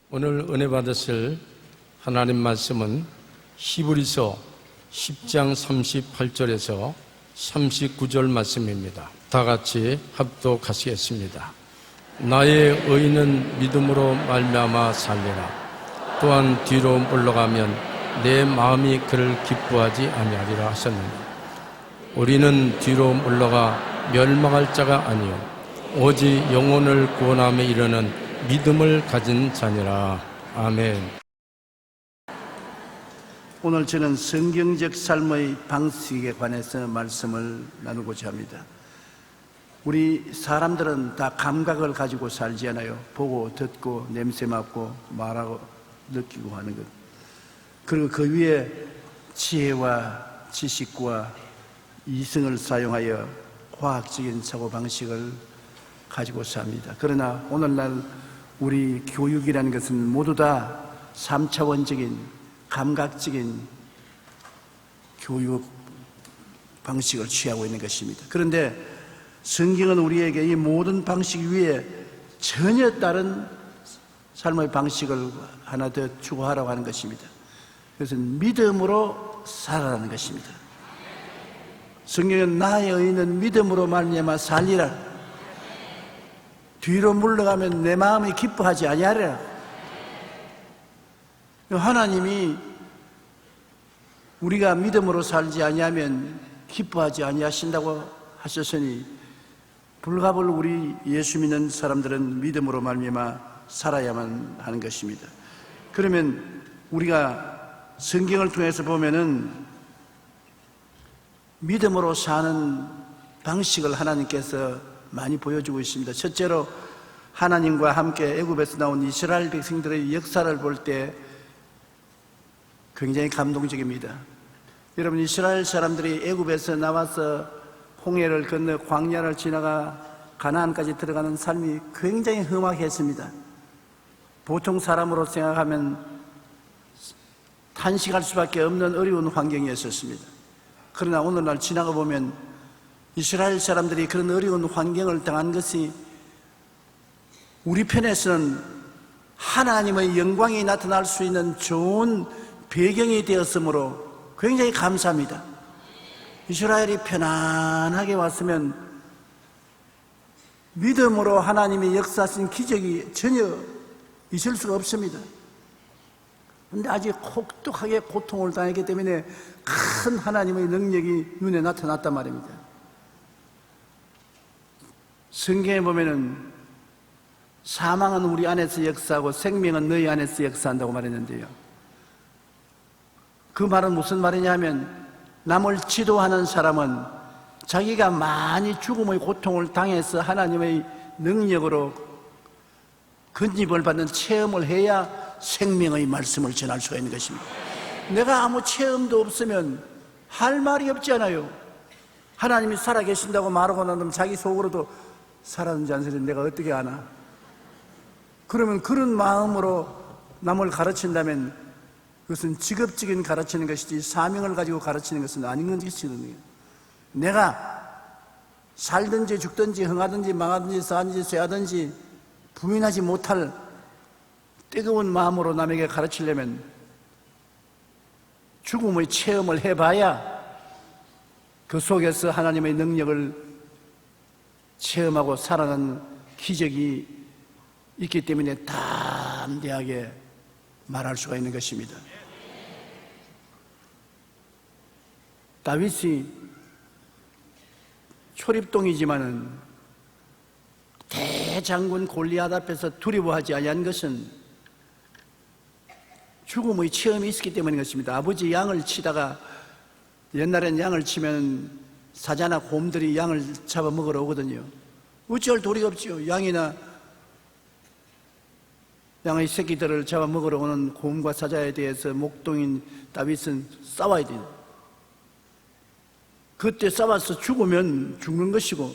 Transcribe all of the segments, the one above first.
오늘 은혜 받으실 하나님 말씀은 히브리서 10장 38절에서 39절 말씀입니다. 다 같이 합독하시겠습니다. 나의 의인은 믿음으로 말미암아 살리라. 또한 뒤로 물러가면 내 마음이 그를 기뻐하지 아니하리라 하셨느니 우리는 뒤로 물러가 멸망할 자가 아니요 오직 영혼을 구원함에 이르는 믿음을 가진 자니라. 아멘. 오늘 저는 성경적 삶의 방식에 관해서 말씀을 나누고자 합니다. 우리 사람들은 다 감각을 가지고 살지 않아요. 보고 듣고 냄새 맡고 말하고 느끼고 하는 것. 그리고 그 위에 지혜와 지식과 이성을 사용하여 과학적인 사고방식을 가지고 삽니다. 그러나 오늘날 우리 교육이라는 것은 모두 다 3차원적인 감각적인 교육 방식을 취하고 있는 것입니다. 그런데 성경은 우리에게 이 모든 방식 위에 전혀 다른 삶의 방식을 하나 더 추구하라고 하는 것입니다. 그것은 믿음으로 살아라는 것입니다. 성경은 나의 의인은 믿음으로 말미암아 살리라. 뒤로 물러가면 내 마음이 기뻐하지 아니하리라. 하나님이 우리가 믿음으로 살지 아니하면 기뻐하지 아니하신다고 하셨으니 불가불 우리 예수 믿는 사람들은 믿음으로 말미암아 살아야만 하는 것입니다. 그러면 우리가 성경을 통해서 보면은 믿음으로 사는 방식을 하나님께서 많이 보여주고 있습니다. 첫째로 하나님과 함께 애굽에서 나온 이스라엘 백성들의 역사를 볼 때 굉장히 감동적입니다. 여러분, 이스라엘 사람들이 애굽에서 나와서 홍해를 건너 광야를 지나가 가나안까지 들어가는 삶이 굉장히 험악했습니다. 보통 사람으로 생각하면 탄식할 수밖에 없는 어려운 환경이었습니다. 그러나 오늘날 지나가 보면 이스라엘 사람들이 그런 어려운 환경을 당한 것이 우리 편에서는 하나님의 영광이 나타날 수 있는 좋은 배경이 되었으므로 굉장히 감사합니다. 이스라엘이 편안하게 왔으면 믿음으로 하나님이 역사하신 기적이 전혀 있을 수가 없습니다. 그런데 아직 혹독하게 고통을 당했기 때문에 큰 하나님의 능력이 눈에 나타났단 말입니다. 성경에 보면은 사망은 우리 안에서 역사하고 생명은 너희 안에서 역사한다고 말했는데요. 그 말은 무슨 말이냐 하면 남을 지도하는 사람은 자기가 많이 죽음의 고통을 당해서 하나님의 능력으로 건집을 받는 체험을 해야 생명의 말씀을 전할 수가 있는 것입니다. 내가 아무 체험도 없으면 할 말이 없잖아요. 하나님이 살아계신다고 말하고 나면 자기 속으로도 살았는지 안 살았는지 내가 어떻게 아나? 그러면 그런 마음으로 남을 가르친다면 그것은 직업적인 가르치는 것이지 사명을 가지고 가르치는 것은 아닌 것이거든요. 내가 살든지 죽든지 흥하든지 망하든지 싸든지 쇠하든지 부인하지 못할 뜨거운 마음으로 남에게 가르치려면 죽음의 체험을 해봐야 그 속에서 하나님의 능력을 체험하고 살아가는 기적이 있기 때문에 담대하게 말할 수가 있는 것입니다. 다윗이 초립동이지만은 대장군 골리앗 앞에서 두려워하지 아니한 것은 죽음의 체험이 있었기 때문인 것입니다. 아버지 양을 치다가 옛날엔 양을 치면 사자나 곰들이 양을 잡아먹으러 오거든요. 어찌할 도리가 없지요. 양이나 양의 새끼들을 잡아먹으러 오는 곰과 사자에 대해서 목동인 다윗은 싸워야 돼요. 그때 싸워서 죽으면 죽는 것이고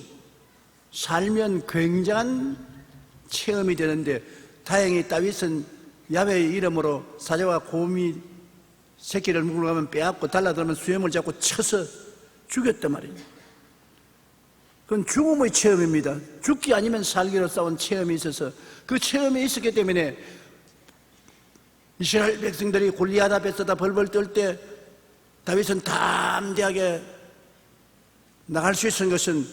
살면 굉장한 체험이 되는데 다행히 다윗은 야훼의 이름으로 사자와 곰이 새끼를 먹으러 가면 빼앗고 달라들면 수염을 잡고 쳐서 죽였단 말이에요. 그건 죽음의 체험입니다. 죽기 아니면 살기로 싸운 체험이 있어서 그 체험이 있었기 때문에 이스라엘 백성들이 골리앗 앞에서다 벌벌 떨 때 다윗은 담대하게 나갈 수 있었던 것은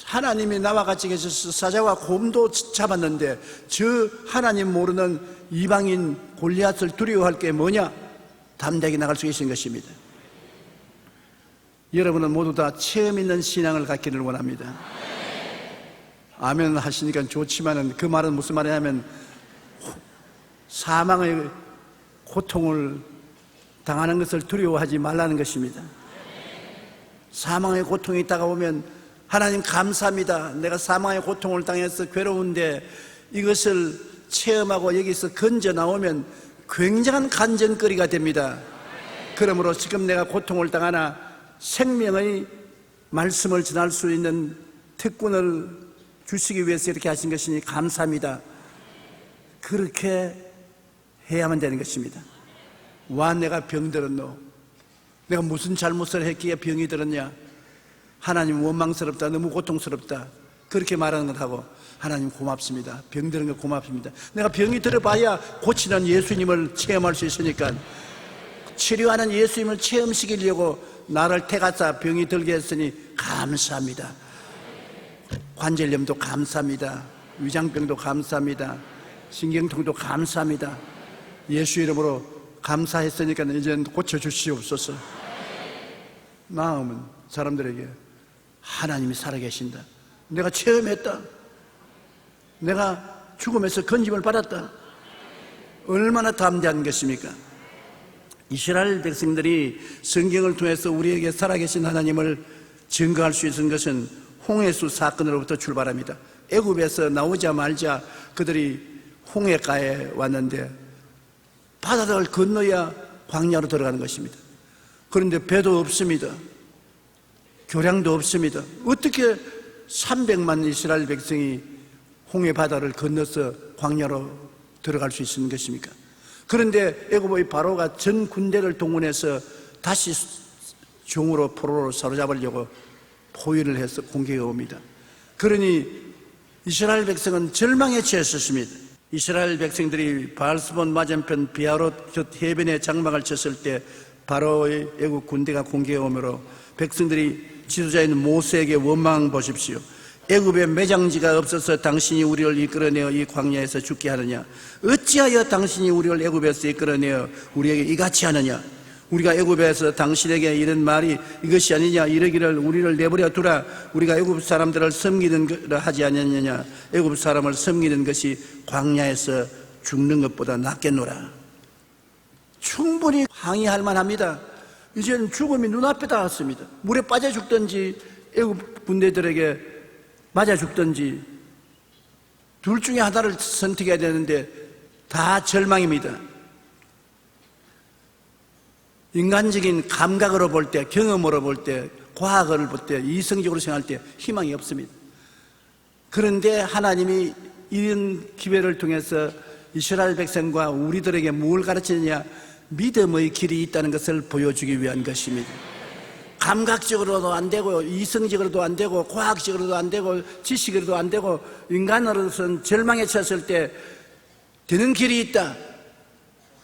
하나님이 나와 같이 계셔서 사자와 곰도 잡았는데 저 하나님 모르는 이방인 골리앗을 두려워할 게 뭐냐? 담대하게 나갈 수 있는 것입니다. 여러분은 모두 다 체험 있는 신앙을 갖기를 원합니다. 아멘 하시니까 좋지만은 그 말은 무슨 말이냐면 사망의 고통을 당하는 것을 두려워하지 말라는 것입니다. 사망의 고통이 다가오면 하나님 감사합니다. 내가 사망의 고통을 당해서 괴로운데 이것을 체험하고 여기서 건져 나오면 굉장한 간증거리가 됩니다. 그러므로 지금 내가 고통을 당하나 생명의 말씀을 전할 수 있는 특권을 주시기 위해서 이렇게 하신 것이니 감사합니다. 그렇게 해야만 되는 것입니다. 와 내가 병들었노? 내가 무슨 잘못을 했기에 병이 들었냐? 하나님 원망스럽다, 너무 고통스럽다, 그렇게 말하는 것하고 하나님 고맙습니다, 병드는 거 고맙습니다. 내가 병이 들어봐야 고치는 예수님을 체험할 수 있으니까 치료하는 예수님을 체험시키려고 나를 택하사 병이 들게 했으니 감사합니다. 관절염도 감사합니다. 위장병도 감사합니다. 신경통도 감사합니다. 예수 이름으로 감사했으니까 이제는 고쳐주시옵소서. 마음은 사람들에게 하나님이 살아계신다, 내가 체험했다, 내가 죽음에서 건짐을 받았다, 얼마나 담대한 것입니까? 이스라엘 백성들이 성경을 통해서 우리에게 살아계신 하나님을 증거할 수 있는 것은 홍해수 사건으로부터 출발합니다. 애굽에서 나오자마자 그들이 홍해가에 왔는데 바다를 건너야 광야로 들어가는 것입니다. 그런데 배도 없습니다. 교량도 없습니다. 어떻게 300만 이스라엘 백성이 홍해 바다를 건너서 광야로 들어갈 수 있는 것입니까? 그런데 애굽의 바로가 전 군대를 동원해서 다시 종으로 포로로 사로잡으려고 포위를 해서 공격해 옵니다. 그러니 이스라엘 백성은 절망에 처했습니다. 이스라엘 백성들이 바알스본 맞은편 비아롯 곁 해변에 장막을 쳤을 때 바로의 애굽 군대가 공격해 오므로 백성들이 지도자인 모세에게 원망 보십시오. 애굽에 매장지가 없어서 당신이 우리를 이끌어내어 이 광야에서 죽게 하느냐? 어찌하여 당신이 우리를 애굽에서 이끌어내어 우리에게 이같이 하느냐? 우리가 애굽에서 당신에게 이런 말이 이것이 아니냐? 이러기를 우리를 내버려 두라, 우리가 애굽 사람들을 섬기는 걸 하지 않느냐? 애굽 사람을 섬기는 것이 광야에서 죽는 것보다 낫겠노라. 충분히 항의할 만합니다. 이제는 죽음이 눈앞에 닿았습니다. 물에 빠져 죽든지 애굽 군대들에게 맞아 죽든지 둘 중에 하나를 선택해야 되는데 다 절망입니다. 인간적인 감각으로 볼 때, 경험으로 볼 때, 과학을 볼 때, 이성적으로 생각할 때 희망이 없습니다. 그런데 하나님이 이런 기회를 통해서 이스라엘 백성과 우리들에게 뭘 가르치느냐? 믿음의 길이 있다는 것을 보여주기 위한 것입니다. 감각적으로도 안 되고, 이성적으로도 안 되고, 과학적으로도 안 되고, 지식으로도 안 되고, 인간으로서는 절망에 처했을 때 되는 길이 있다,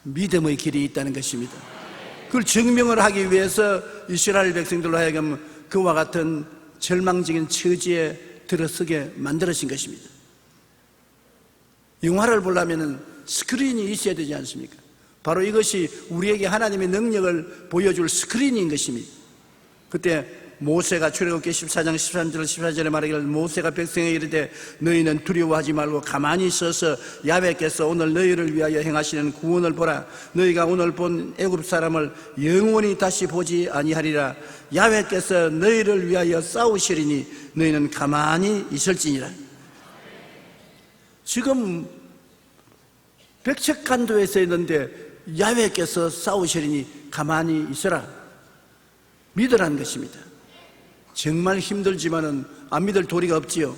믿음의 길이 있다는 것입니다. 그걸 증명을 하기 위해서 이스라엘 백성들로 하여금 그와 같은 절망적인 처지에 들어서게 만들어진 것입니다. 영화를 보려면 스크린이 있어야 되지 않습니까? 바로 이것이 우리에게 하나님의 능력을 보여줄 스크린인 것입니다. 그때 모세가 출애굽기 14장 13절 14절에 말하기를 모세가 백성에게 이르되 너희는 두려워하지 말고 가만히 있어서 야훼께서 오늘 너희를 위하여 행하시는 구원을 보라. 너희가 오늘 본 애굽 사람을 영원히 다시 보지 아니하리라. 야훼께서 너희를 위하여 싸우시리니 너희는 가만히 있을지니라. 지금 백척간도에서 있는데 야훼께서 싸우시리니 가만히 있어라, 믿으라는 것입니다. 정말 힘들지만은 안 믿을 도리가 없지요.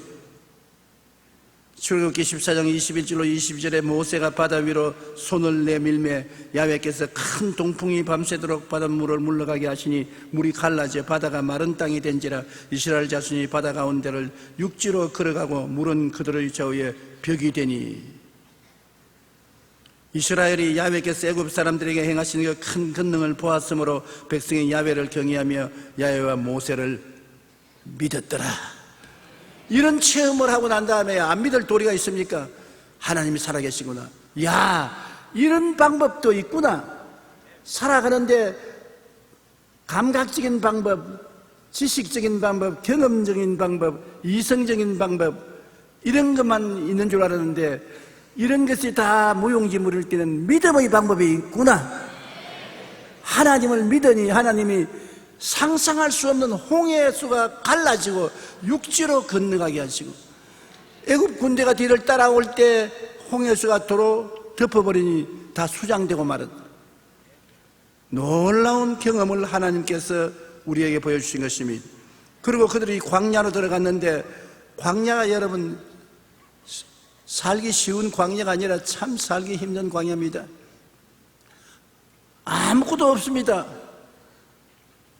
출애굽기 14장 21절로 22절에 모세가 바다 위로 손을 내밀매 야훼께서 큰 동풍이 밤새도록 바닷물을 물러가게 하시니 물이 갈라져 바다가 마른 땅이 된지라 이스라엘 자손이 바다 가운데를 육지로 걸어가고 물은 그들의 좌우에 벽이 되니 이스라엘이 야훼께서 애굽 사람들에게 행하시는 그 큰 권능을 보았으므로 백성이 야훼를 경외하며 야훼와 모세를 믿었더라. 이런 체험을 하고 난 다음에 안 믿을 도리가 있습니까? 하나님이 살아계시구나. 야, 이런 방법도 있구나. 살아가는데 감각적인 방법, 지식적인 방법, 경험적인 방법, 이성적인 방법, 이런 것만 있는 줄 알았는데 이런 것이 다 무용지물일 때는 믿음의 방법이 있구나. 하나님을 믿으니 하나님이 상상할 수 없는 홍해의 수가 갈라지고 육지로 건너가게 하시고 애굽 군대가 뒤를 따라올 때 홍해의 수가 도로 덮어버리니 다 수장되고 말은 놀라운 경험을 하나님께서 우리에게 보여주신 것입니다. 그리고 그들이 광야로 들어갔는데 광야가 여러분 살기 쉬운 광야가 아니라 참 살기 힘든 광야입니다. 아무것도 없습니다.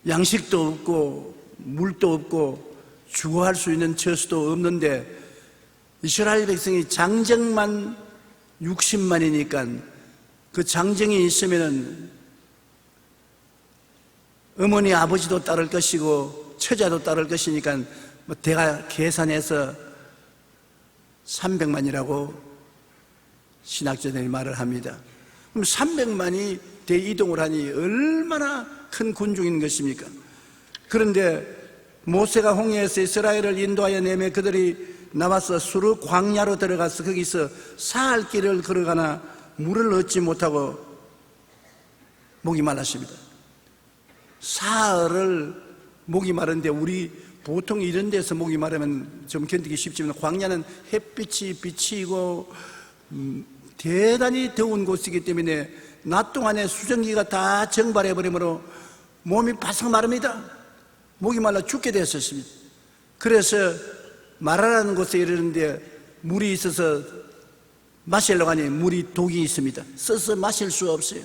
양식도 없고 물도 없고 주거할 수 있는 처수도 없는데 이스라엘 백성이 장정만 60만이니까 그 장정이 있으면은 어머니 아버지도 따를 것이고 처자도 따를 것이니까 뭐 대가 계산해서 300만이라고 신학자들이 말을 합니다. 그럼 300만이 대이동을 하니 얼마나 큰 군중인 것입니까? 그런데 모세가 홍해에서 이스라엘을 인도하여 내매 그들이 나와서 수르 광야로 들어가서 거기서 사흘 길을 걸어가나 물을 얻지 못하고 목이 말랐습니다. 사흘을 목이 마른데 우리 보통 이런 데서 목이 마르면 좀 견디기 쉽지만 광야는 햇빛이 비치고 대단히 더운 곳이기 때문에 낮 동안에 수증기가 다 증발해버리므로 몸이 바싹 마릅니다. 목이 말라 죽게 되었습니다. 그래서 마라라는 곳에 이르는데 물이 있어서 마시려고 하니 물이 독이 있습니다. 써서 마실 수 없어요.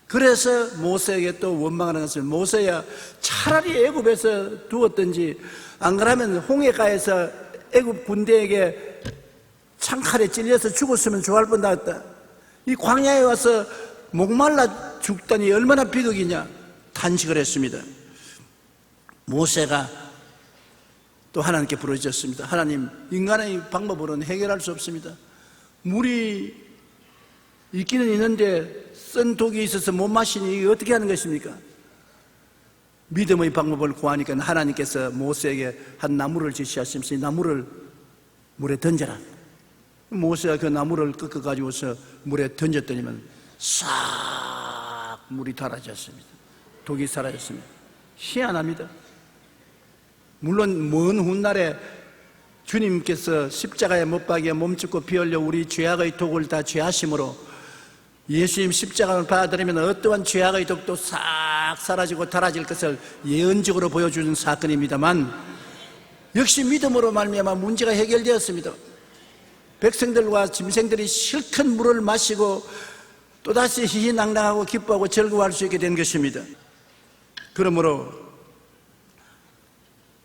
그래서 모세에게 또 원망하는 것은 모세야 차라리 애굽에서 두었든지 안 그러면 홍해가에서 애굽 군대에게 창칼에 찔려서 죽었으면 좋아할 뻔하였다. 이 광야에 와서 목말라 죽다니 얼마나 비극이냐 탄식을 했습니다. 모세가 또 하나님께 부르짖었습니다. 하나님, 인간의 방법으로는 해결할 수 없습니다. 물이 있기는 있는데 쓴 독이 있어서 못 마시니 이게 어떻게 하는 것입니까? 믿음의 방법을 구하니까 하나님께서 모세에게 한 나무를 제시하시면서 이 나무를 물에 던져라. 모세가 그 나무를 꺾어가지고서 물에 던졌더니만 싹 물이 사라졌습니다. 독이 사라졌습니다. 희한합니다. 물론 먼 훗날에 주님께서 십자가에 못 박여 몸짓고 피 흘려 우리 죄악의 독을 다 죄하심으로 예수님 십자가를 받아들이면 어떠한 죄악의 독도 싹 사라지고 달아질 것을 예언적으로 보여주는 사건입니다만 역시 믿음으로 말미암아 문제가 해결되었습니다. 백성들과 짐승들이 실컷 물을 마시고 또다시 희희낙낙하고 기뻐하고 즐거워할 수 있게 된 것입니다. 그러므로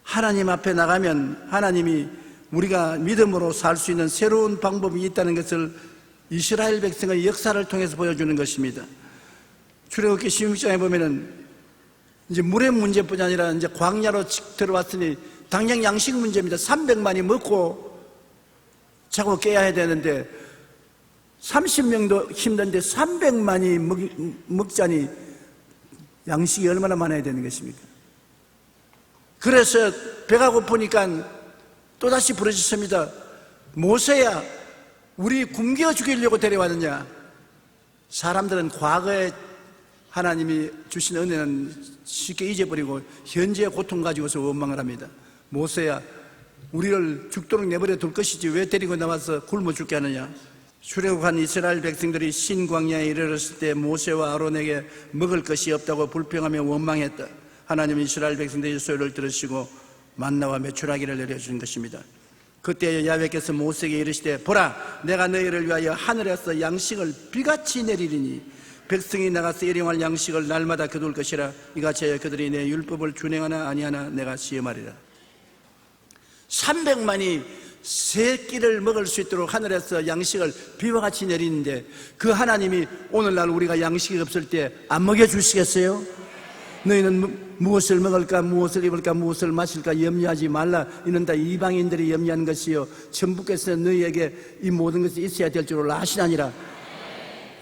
하나님 앞에 나가면 하나님이 우리가 믿음으로 살 수 있는 새로운 방법이 있다는 것을 이스라엘 백성의 역사를 통해서 보여주는 것입니다. 출애굽기 16장에 보면은 이제 물의 문제뿐이 아니라 이제 광야로 들어왔으니 당장 양식 문제입니다. 300만이 먹고 자고 깨야 되는데 30명도 힘든데 300만이 먹자니 양식이 얼마나 많아야 되는 것입니까? 그래서 배가 고프니까 또다시 부르짖습니다. 모세야, 우리 굶겨 죽이려고 데려왔느냐? 사람들은 과거에 하나님이 주신 은혜는 쉽게 잊어버리고 현재의 고통 가지고서 원망을 합니다. 모세야, 우리를 죽도록 내버려 둘 것이지 왜 데리고 나와서 굶어 죽게 하느냐? 출애굽한 이스라엘 백성들이 신광야에 이르렀을 때 모세와 아론에게 먹을 것이 없다고 불평하며 원망했다. 하나님은 이스라엘 백성들의 소리를 들으시고 만나와 메추라기를 내려주신 것입니다. 그때 야훼께서 모세에게 이르시되 보라 내가 너희를 위하여 하늘에서 양식을 비같이 내리리니 백성이 나가서 일용할 양식을 날마다 거둘 것이라 이같이 하여 그들이 내 율법을 준행하나 아니하나 내가 시험하리라. 300만이 세 끼를 먹을 수 있도록 하늘에서 양식을 비와 같이 내리는데 그 하나님이 오늘날 우리가 양식이 없을 때 안 먹여주시겠어요? 너희는 무엇을 먹을까 무엇을 입을까 무엇을 마실까 염려하지 말라. 이는 다 이방인들이 염려하는 것이요 천부께서 너희에게 이 모든 것이 있어야 될 줄 아시나니라.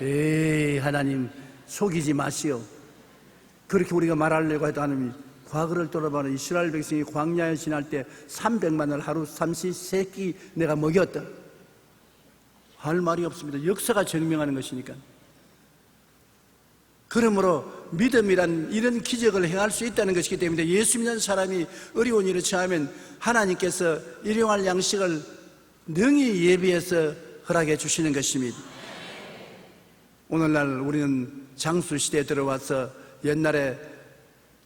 에이 하나님 속이지 마시오. 그렇게 우리가 말하려고 해도 하나님이 과거를 돌아보면 이스라엘 백성이 광야에 지날 때 300만을 하루 33끼 내가 먹였다. 할 말이 없습니다. 역사가 증명하는 것이니까. 그러므로 믿음이란 이런 기적을 행할 수 있다는 것이기 때문에 예수 믿는 사람이 어려운 일을 처하면 하나님께서 일용할 양식을 능히 예비해서 허락해 주시는 것입니다. 오늘날 우리는 장수시대에 들어와서 옛날에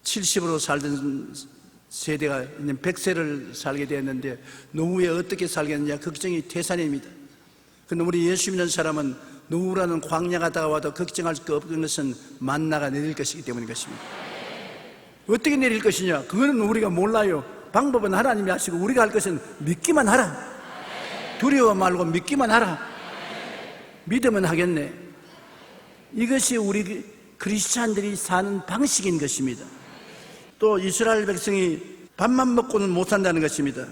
70으로 살던 세대가 이제 100세를 살게 되었는데 노후에 어떻게 살겠느냐 걱정이 태산입니다. 그런데 우리 예수 믿는 사람은 노후라는 광야가 다가와도 걱정할 거 없는 것은 만나가 내릴 것이기 때문인 것입니다. 어떻게 내릴 것이냐? 그거는 우리가 몰라요. 방법은 하나님이 하시고 우리가 할 것은 믿기만 하라. 두려워 말고 믿기만 하라. 믿으면 하겠네. 이것이 우리 크리스찬들이 사는 방식인 것입니다. 또 이스라엘 백성이 밥만 먹고는 못 산다는 것입니다.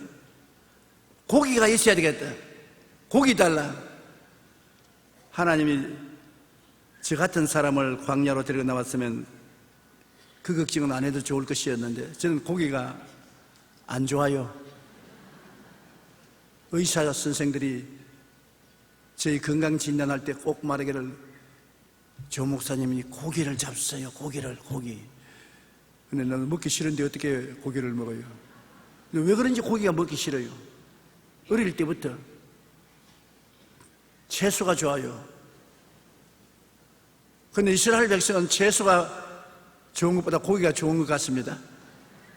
고기가 있어야 되겠다. 고기 달라. 하나님이 저 같은 사람을 광야로 데리고 나왔으면 그 걱정은 안 해도 좋을 것이었는데 저는 고기가 안 좋아요. 의사 선생들이 저희 건강 진단할 때 꼭 말하기를 조 목사님이 고기를 잡수세요. 고기. 근데 나는 먹기 싫은데 어떻게 고기를 먹어요? 왜 그런지 고기가 먹기 싫어요. 어릴 때부터 채소가 좋아요. 그런데 이스라엘 백성은 채소가 좋은 것보다 고기가 좋은 것 같습니다.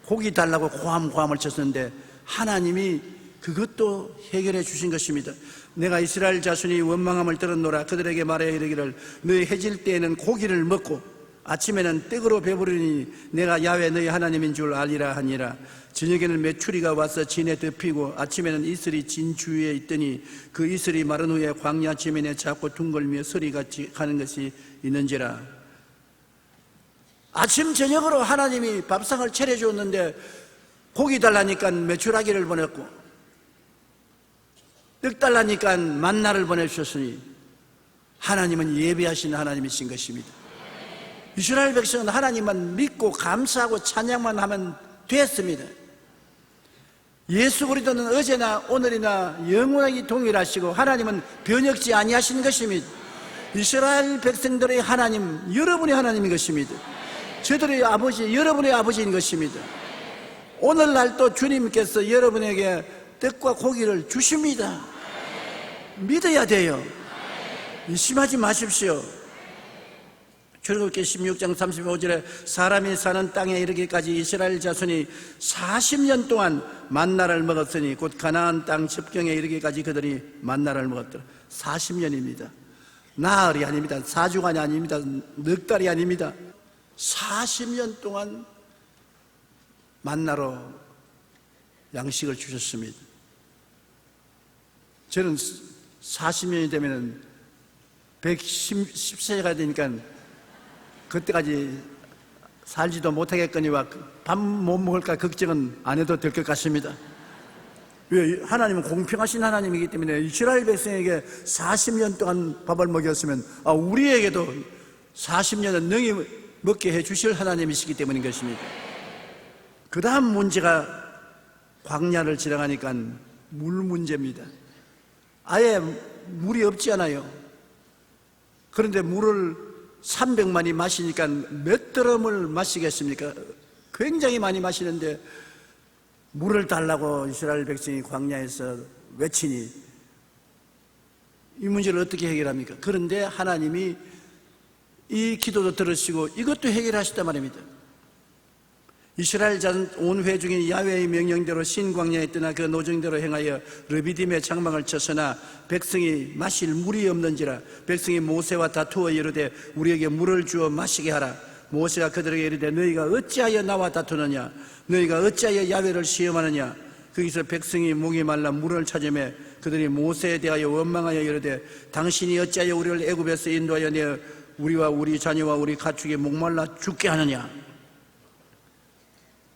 고기 달라고 고함을 쳤었는데 하나님이 그것도 해결해 주신 것입니다. 내가 이스라엘 자손이 원망함을 들었노라. 그들에게 말하여 이르기를 너희 해질 때에는 고기를 먹고 아침에는 떡으로 배부르니 내가 야훼 너희 하나님인 줄 알리라 하니라. 저녁에는 메추리가 와서 진에 덮이고 아침에는 이슬이 진 주위에 있더니 그 이슬이 마른 후에 광야 지면에 작고 둥글며 서리같이 가는 것이 있는지라. 아침 저녁으로 하나님이 밥상을 차려주었는데 고기 달라니까 메추라기를 보냈고 떡 달라니까 만나를 보내주셨으니 하나님은 예비하신 하나님이신 것입니다. 이스라엘 백성은 하나님만 믿고 감사하고 찬양만 하면 됐습니다. 예수 그리스도는 어제나 오늘이나 영원하게 동일하시고 하나님은 변혁지 아니하신 것입니다. 이스라엘 백성들의 하나님, 여러분의 하나님인 것입니다. 저들의 아버지, 여러분의 아버지인 것입니다. 오늘날도 주님께서 여러분에게 떡과 고기를 주십니다. 믿어야 돼요. 의심하지 마십시오. 출애굽기 16장 35절에 사람이 사는 땅에 이르기까지 이스라엘 자손이 40년 동안 만나를 먹었으니 곧 가나안 땅 접경에 이르기까지 그들이 만나를 먹었더라. 40년입니다. 나흘이 아닙니다. 4주간이 아닙니다. 넉 달이 아닙니다. 40년 동안 만나로 양식을 주셨습니다. 저는 40년이 되면 110세가 되니까 그때까지 살지도 못하겠거니와 밥 못 먹을까 걱정은 안 해도 될 것 같습니다. 왜? 하나님은 공평하신 하나님이기 때문에 이스라엘 백성에게 40년 동안 밥을 먹였으면 우리에게도 40년은 능히 먹게 해주실 하나님이시기 때문인 것입니다. 그 다음 문제가 광야를 지나가니까 물 문제입니다. 아예 물이 없지 않아요. 그런데 물을 300만이 마시니까 몇 드럼을 마시겠습니까? 굉장히 많이 마시는데 물을 달라고 이스라엘 백성이 광야에서 외치니 이 문제를 어떻게 해결합니까? 그런데 하나님이 이 기도도 들으시고 이것도 해결하셨단 말입니다. 이스라엘 자손 온 회중이 야훼의 명령대로 신광야에 떠나 그 노정대로 행하여 르비딤의 장막을 쳤으나 백성이 마실 물이 없는지라. 백성이 모세와 다투어 이르되 우리에게 물을 주어 마시게 하라. 모세가 그들에게 이르되 너희가 어찌하여 나와 다투느냐? 너희가 어찌하여 야훼를 시험하느냐? 거기서 백성이 목이 말라 물을 찾으매 그들이 모세에 대하여 원망하여 이르되 당신이 어찌하여 우리를 애굽에서 인도하여 내어 우리와 우리 자녀와 우리 가축이 목말라 죽게 하느냐?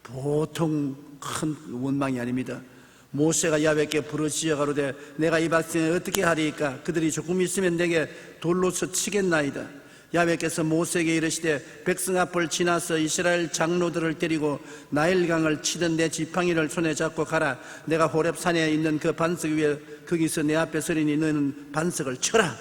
보통 큰 원망이 아닙니다. 모세가 야훼께 부르짖어 가로되 내가 이 백성을 어떻게 하리이까? 그들이 조금 있으면 내게 돌로서 치겠나이다. 야훼께서 모세에게 이르시되 백성 앞을 지나서 이스라엘 장로들을 데리고 나일강을 치던 내 지팡이를 손에 잡고 가라. 내가 호렙산에 있는 그 반석 위에 거기서 내 앞에 서리니 너는 반석을 쳐라.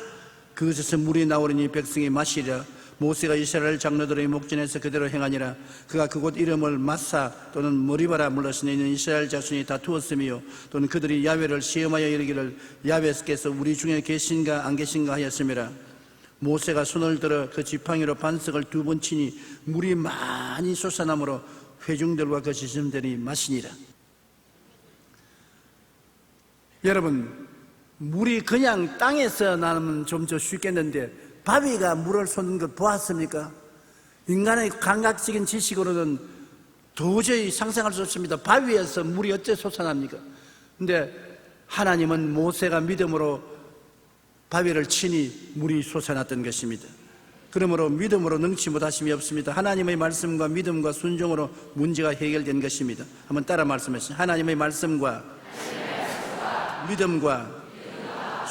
그것에서 물이 나오리니 백성이 마시리라. 모세가 이스라엘 장로들의 목전에서 그대로 행하니라. 그가 그곳 이름을 마사 또는 머리바라 불렀으니 이는 이스라엘 자손이 다투었으며 또는 그들이 야훼를 시험하여 이르기를 야훼께서 우리 중에 계신가 안 계신가 하였음이라. 모세가 손을 들어 그 지팡이로 반석을 2번 치니 물이 많이 솟아나므로 회중들과 그 지성들이 마시니라. 여러분, 물이 그냥 땅에서 나면 좀 더 쉽겠는데 바위가 물을 솟는 걸 보았습니까? 인간의 감각적인 지식으로는 도저히 상상할 수 없습니다. 바위에서 물이 어째 솟아납니까? 근데 하나님은 모세가 믿음으로 바위를 치니 물이 솟아났던 것입니다. 그러므로 믿음으로 능치 못하심이 없습니다. 하나님의 말씀과 믿음과 순종으로 문제가 해결된 것입니다. 한번 따라 말씀하시죠. 하나님의 말씀과 믿음과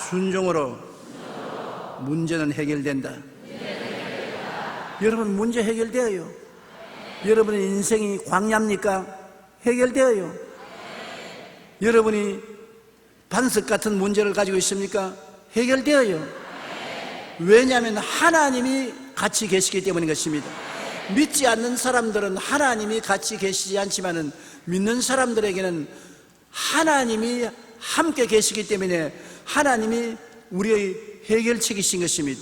순종으로 문제는 해결된다. 여러분, 문제 해결되어요. 여러분의 인생이 광야입니까? 해결되어요. 여러분이 반석 같은 문제를 가지고 있습니까? 해결되어요. 왜냐하면 하나님이 같이 계시기 때문인 것입니다. 믿지 않는 사람들은 하나님이 같이 계시지 않지만은 믿는 사람들에게는 하나님이 함께 계시기 때문에 하나님이 우리의 해결책이신 것입니다.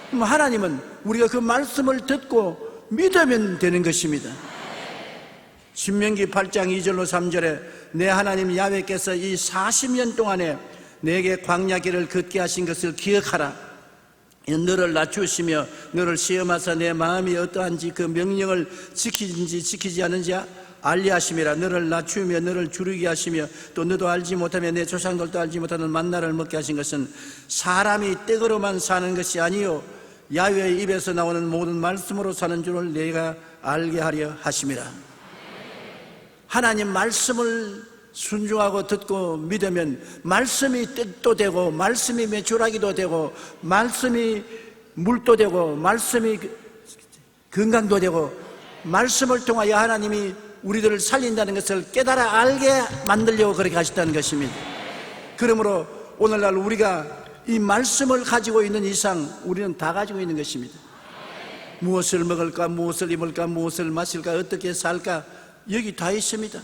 그럼 하나님은 우리가 그 말씀을 듣고 믿으면 되는 것입니다. 신명기 8장 2절로 3절에 내 하나님 야훼께서 이 40년 동안에 내게 광야 길을 걷게 하신 것을 기억하라. 너를 낮추시며 너를 시험하사 내 마음이 어떠한지 그 명령을 지키는지 지키지 않은지 알게 하심이라. 너를 낮추며 너를 주르게 하시며 또 너도 알지 못하며 내 조상들도 알지 못하는 만나를 먹게 하신 것은 사람이 떡으로만 사는 것이 아니요 야훼의 입에서 나오는 모든 말씀으로 사는 줄을 내가 알게 하려 하심이라. 하나님 말씀을 순종하고 듣고 믿으면 말씀이 뜻도 되고 말씀이 메추라기도 되고 말씀이 물도 되고 말씀이 건강도 되고 말씀을 통하여 하나님이 우리들을 살린다는 것을 깨달아 알게 만들려고 그렇게 하셨다는 것입니다. 그러므로 오늘날 우리가 이 말씀을 가지고 있는 이상 우리는 다 가지고 있는 것입니다. 무엇을 먹을까, 무엇을 입을까, 무엇을 마실까, 어떻게 살까, 여기 다 있습니다.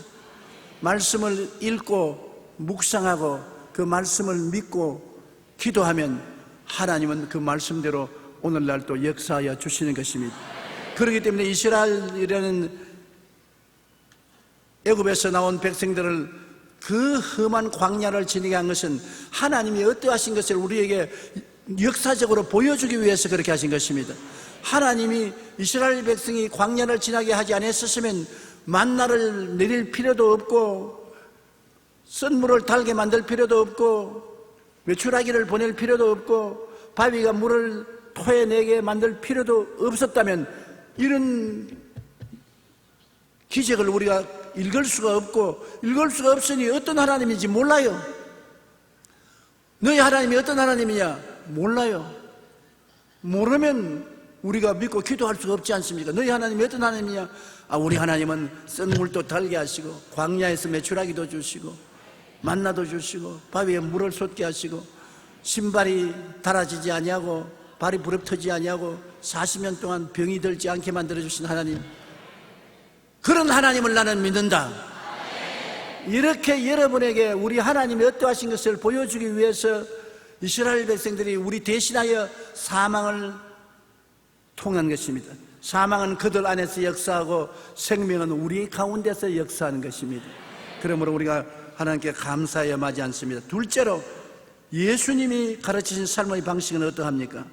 말씀을 읽고 묵상하고 그 말씀을 믿고 기도하면 하나님은 그 말씀대로 오늘날 또 역사하여 주시는 것입니다. 그렇기 때문에 이스라엘이라는 애굽에서 나온 백성들을 그 험한 광야를 지나게 한 것은 하나님이 어떠하신 것을 우리에게 역사적으로 보여주기 위해서 그렇게 하신 것입니다. 하나님이 이스라엘 백성이 광야를 지나게 하지 않았었으면 만나를 내릴 필요도 없고 썬물을 달게 만들 필요도 없고 메추라기를 보낼 필요도 없고 바위가 물을 토해내게 만들 필요도 없었다면 이런 기적을 우리가 읽을 수가 없고 읽을 수가 없으니 어떤 하나님인지 몰라요. 너희 하나님이 어떤 하나님이냐? 몰라요. 모르면 우리가 믿고 기도할 수가 없지 않습니까? 너희 하나님이 어떤 하나님이냐? 우리 하나님은 쓴 물도 달게 하시고 광야에서 메추라기도 주시고 만나도 주시고 바위에 물을 솟게 하시고 신발이 닳아지지 아니하고 발이 부럽터지 아니하고 40년 동안 병이 들지 않게 만들어주신 하나님, 그런 하나님을 나는 믿는다. 이렇게 여러분에게 우리 하나님이 어떠하신 것을 보여주기 위해서 이스라엘 백성들이 우리 대신하여 사망을 통한 것입니다. 사망은 그들 안에서 역사하고 생명은 우리 가운데서 역사하는 것입니다. 그러므로 우리가 하나님께 감사해야 마지 않습니다. 둘째로 예수님이 가르치신 삶의 방식은 어떠합니까?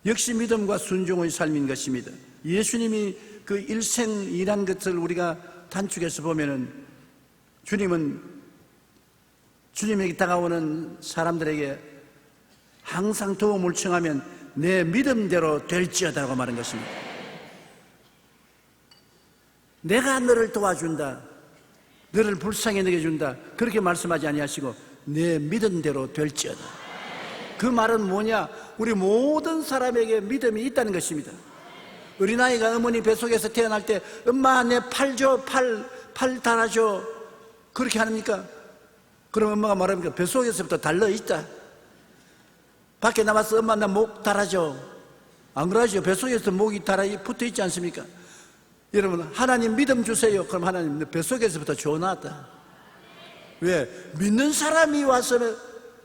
역시 믿음과 순종의 삶인 것입니다. 예수님이 그 일생이란 것을 우리가 단축해서 보면은 주님은 주님에게 다가오는 사람들에게 항상 도움을 청하면 내 믿음대로 될지어다라고 말한 것입니다. 내가 너를 도와준다, 너를 불쌍히 여겨준다, 그렇게 말씀하지 아니하시고 내 믿음대로 될지어다. 그 말은 뭐냐? 우리 모든 사람에게 믿음이 있다는 것입니다. 어린아이가 어머니 뱃속에서 태어날 때 엄마 내 팔 줘, 팔 달아줘, 그렇게 합니까? 그럼 엄마가 말합니까? 뱃속에서부터 달려있다. 밖에 나와서 엄마 나 목 달아줘, 안 그러죠? 뱃속에서 목이 달아 붙어있지 않습니까? 여러분, 하나님 믿음 주세요. 그럼 하나님 내 뱃속에서부터 줘놨다. 왜? 믿는 사람이 와서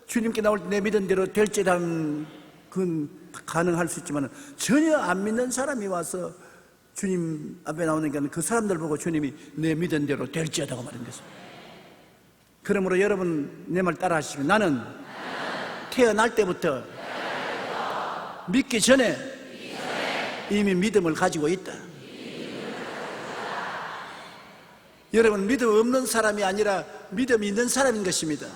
주님께 나올 때 내 믿음대로 될지라는 그건 가능할 수 있지만 전혀 안 믿는 사람이 와서 주님 앞에 나오니까 그 사람들 보고 주님이 내 믿음대로 될지어다고 말한 것입니다. 그러므로 여러분 내 말 따라 하시면 나는 태어날 때부터 믿기 전에 이미 믿음을 가지고 있다. 여러분, 믿음 없는 사람이 아니라 믿음이 있는 사람인 것입니다.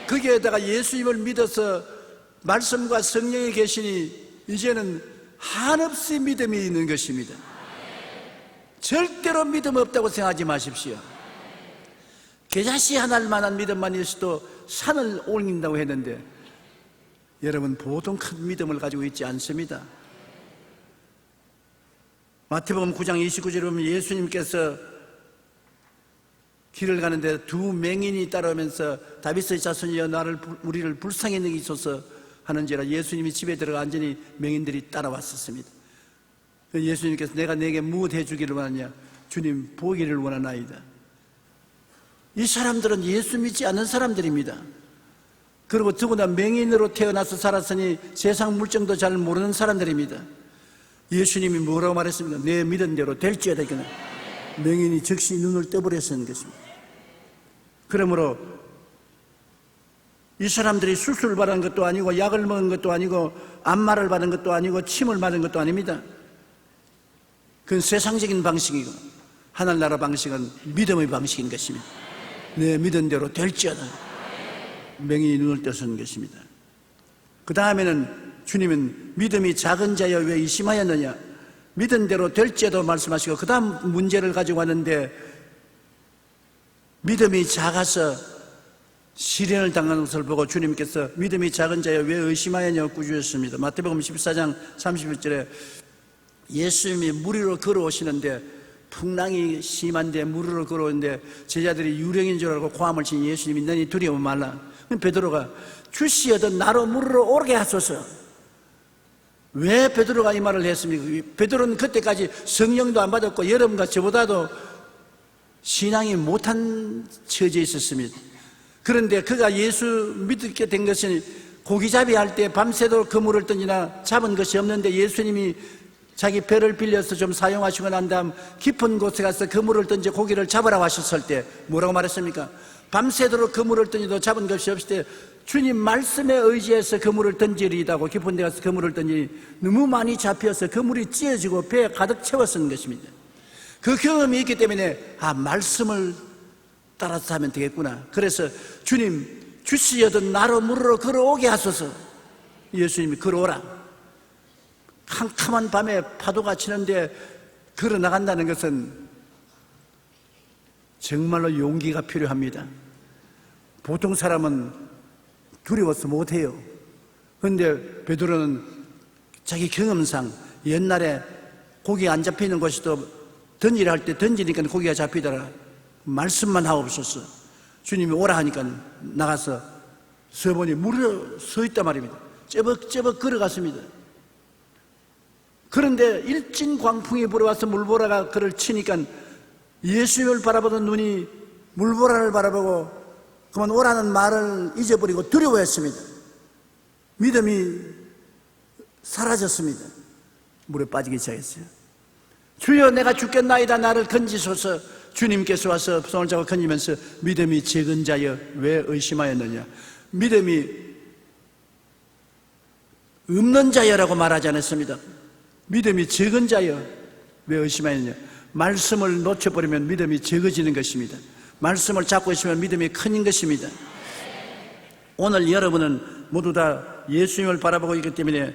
거기에다가 예수님을 믿어서 말씀과 성령이 계시니 이제는 한없이 믿음이 있는 것입니다. 절대로 믿음 없다고 생각하지 마십시오. 겨자씨 하나를 만한 믿음만 있어도 산을 옮긴다고 했는데 여러분, 보통 큰 믿음을 가지고 있지 않습니다. 마태복음 9장 29절에 보면 예수님께서 길을 가는데 두 맹인이 따라오면서 다윗의 자손이여 우리를 불쌍히 여기소서 하는지라 예수님이 집에 들어가 앉으니 맹인들이 따라왔었습니다. 예수님께서 내가 내게 무엇 해주기를 원하냐? 주님 보기를 원하나이다. 이 사람들은 예수 믿지 않는 사람들입니다. 그리고 더구나 맹인으로 태어나서 살았으니 세상 물정도 잘 모르는 사람들입니다. 예수님이 뭐라고 말했습니까? 내 믿은 대로 될지어다. 맹인이 즉시 눈을 떠버렸는 것입니다. 그러므로 이 사람들이 수술을 받은 것도 아니고 약을 먹은 것도 아니고 안마를 받은 것도 아니고 침을 맞은 것도 아닙니다. 그건 세상적인 방식이고 하늘나라 방식은 믿음의 방식인 것입니다. 내 믿은 대로 될지어다. 맹인이 눈을 떠서는 것입니다. 그 다음에는 주님은 믿음이 작은 자여 왜 의심하였느냐? 믿은 대로 될지어도 말씀하시고 그 다음 문제를 가지고 왔는데 믿음이 작아서 시련을 당하는 것을 보고 주님께서 믿음이 작은 자여 왜 의심하였냐고 꾸짖으셨습니다. 마태복음 14장 31절에 예수님이 물 위로 걸어오시는데 풍랑이 심한데 물 위로 걸어오는데 제자들이 유령인 줄 알고 고함을 친 예수님이 너희 두려워 말라. 베드로가 주시어든 나로 물 위로 오르게 하소서. 왜 베드로가 이 말을 했습니까? 베드로는 그때까지 성령도 안 받았고 여러분과 저보다도 신앙이 못한 처지에 있었습니다. 그런데 그가 예수 믿게 된 것은 고기잡이 할 때 밤새도록 그물을 던지나 잡은 것이 없는데 예수님이 자기 배를 빌려서 좀 사용하시고 난 다음 깊은 곳에 가서 그물을 던져 고기를 잡으라고 하셨을 때 뭐라고 말했습니까? 밤새도록 그물을 던지도 잡은 것이 없을 때 주님 말씀에 의지해서 그물을 던지리다고 깊은 데 가서 그물을 던지니 너무 많이 잡혀서 그물이 찢어지고 배에 가득 채웠던 것입니다. 그 경험이 있기 때문에 말씀을 따라서 하면 되겠구나. 그래서 주님 주시어든 나로 물으러 걸어오게 하소서. 예수님이 걸어오라. 캄캄한 밤에 파도가 치는데 걸어 나간다는 것은 정말로 용기가 필요합니다. 보통 사람은 두려워서 못해요. 그런데 베드로는 자기 경험상 옛날에 고기 안 잡히는 곳에도 던지라 할 때 던지니까 고기가 잡히더라. 말씀만 하옵소서. 주님이 오라 하니까 나가서 서보니 물에 서 있단 말입니다. 쩌벅쩌벅 걸어갔습니다. 그런데 일진 광풍이 불어와서 물보라가 그를 치니까 예수님을 바라보던 눈이 물보라를 바라보고 그만 오라는 말을 잊어버리고 두려워했습니다. 믿음이 사라졌습니다. 물에 빠지기 시작했어요. 주여 내가 죽겠나이다 나를 건지소서. 주님께서 와서 손을 잡아 건지면서 믿음이 적은 자여 왜 의심하였느냐. 믿음이 없는 자여라고 말하지 않았습니다. 믿음이 적은 자여 왜 의심하였느냐. 말씀을 놓쳐버리면 믿음이 적어지는 것입니다. 말씀을 잡고 있으면 믿음이 큰 것입니다. 오늘 여러분은 모두 다 예수님을 바라보고 있기 때문에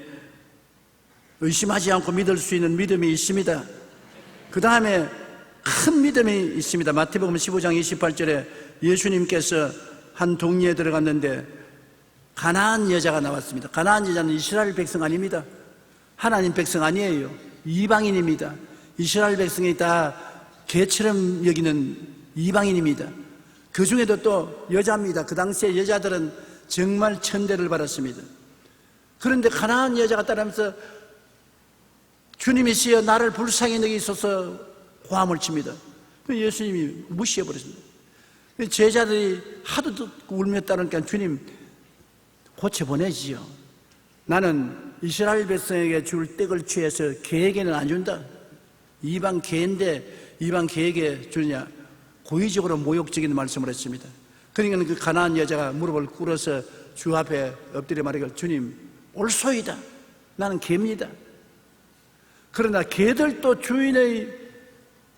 의심하지 않고 믿을 수 있는 믿음이 있습니다. 그 다음에 큰 믿음이 있습니다. 마태복음 15장 28절에 예수님께서 한 동리에 들어갔는데 가나안 여자가 나왔습니다. 가나안 여자는 이스라엘 백성 아닙니다. 하나님 백성 아니에요. 이방인입니다. 이스라엘 백성이 다 개처럼 여기는 이방인입니다. 그 중에도 또 여자입니다. 그 당시에 여자들은 정말 천대를 받았습니다. 그런데 가나안 여자가 따라하면서 주님이시여 나를 불쌍히 여기소서 고함을 칩니다. 예수님이 무시해버렸습니다. 제자들이 하도 울며 따르니까 주님 고쳐보내지요. 나는 이스라엘 백성에게 줄 떡을 취해서 개에게는 안 준다. 이방 개인데 이방 개에게 주냐. 고의적으로 모욕적인 말씀을 했습니다. 그러니까 그 가나안 여자가 무릎을 꿇어서 주 앞에 엎드려 말하기를 주님 옳소이다. 나는 개입니다. 그러나 개들도 주인의